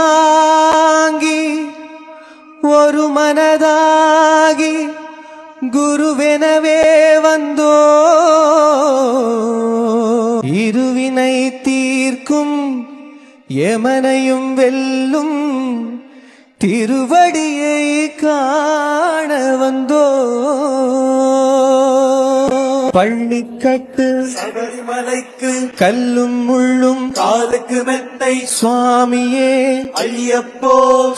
இருமுடிதாங்கி ஒரு மனதாகி குருவெனவே வந்தோ இருவினை தீர்க்கும் யமனையும் வெல்லும் திருவடியை காண வந்தோ பள்ளிக்கட்டு சபரிமலைக்கு கல்லும் முள்ளும் காலுக்கு மெத்தை சுவாமியே ஐயப்போ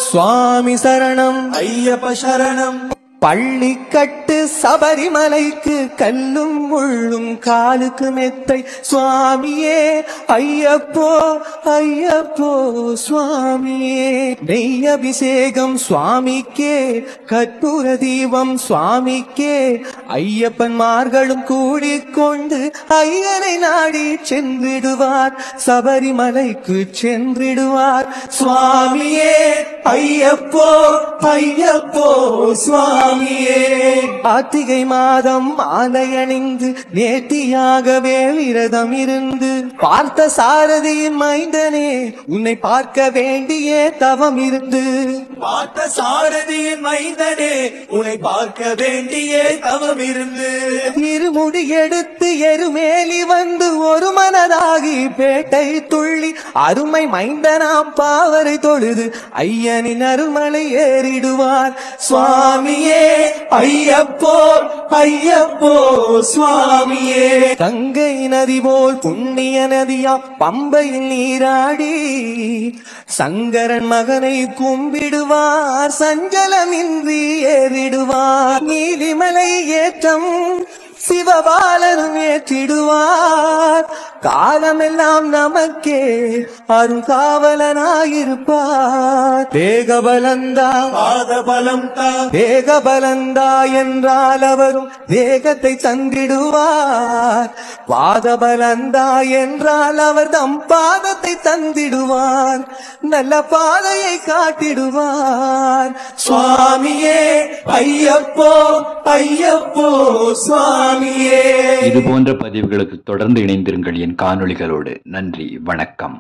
சுவாமி சரணம் ஐயப்ப சரணம். பள்ளிக்கட்டு சபரிமலைக்கு கல்லும் முள்ளும் காலுக்கு மெத்தை சுவாமியே ஐயப்போ ஐயப்போ சுவாமியே நெய் அபிஷேகம் சுவாமிக்கே கற்பூர தீபம் சுவாமிக்கே ஐயப்பன்மார்களும் கூடிக்கொண்டு ஐயனை நாடி சென்றிடுவார் சபரிமலைக்கு சென்றிடுவார் சுவாமியே ஐயப்போ ஐயப்போ சுவாமி கார்த்திகை மாதம் மாலை அணிந்து நேர்த்தியாகவே விரதம் இருந்து பார்த்த சாரதியின் மைந்தனே உன்னை பார்க்க வேண்டிய தவம் இருந்து பார்த்த சாரதியின் மைந்தனே உன்னை பார்க்க வேண்டிய தவம் இருந்து இருமுடி எடுத்து எருமேலி வந்து ஒரு மனதாகி பேட்டை துள்ளி அருமை மைந்தனாம் பாவரை தொழுது ஐயனின் அருமலை ஏறிடுவார் சுவாமியே ஐயப்போ ஐயப்போ சுவாமியே கங்கை நதி போல் புண்ணிய நதியா பம்பையில் நீராடி சங்கரன் மகனை கும்பிடுவார் சஞ்சலமின்றி ஏறிடுவார் நீலிமலை ஏற்றம் சிவபாலரும் ஏற்றிடுவார் காலமெல்லாம் நமக்கே அருகாவலனாயிருப்பார் தேகபலந்தா பாதபலம் தா தேகபலந்தா என்றால் அவரும் தேகத்தை தந்திடுவார் பாதபலந்தா என்றால் அவர் தம் பாதத்தை தந்திடுவார் நல்ல பாதையை காட்டிடுவார் சுவாமியே ஐயப்போ ஐயப்போ சுவாமியே. இது போன்ற பதிவுகளுக்கு தொடர்ந்து இணைந்திருங்கள் என் காணொளிகளோடு. நன்றி, வணக்கம்.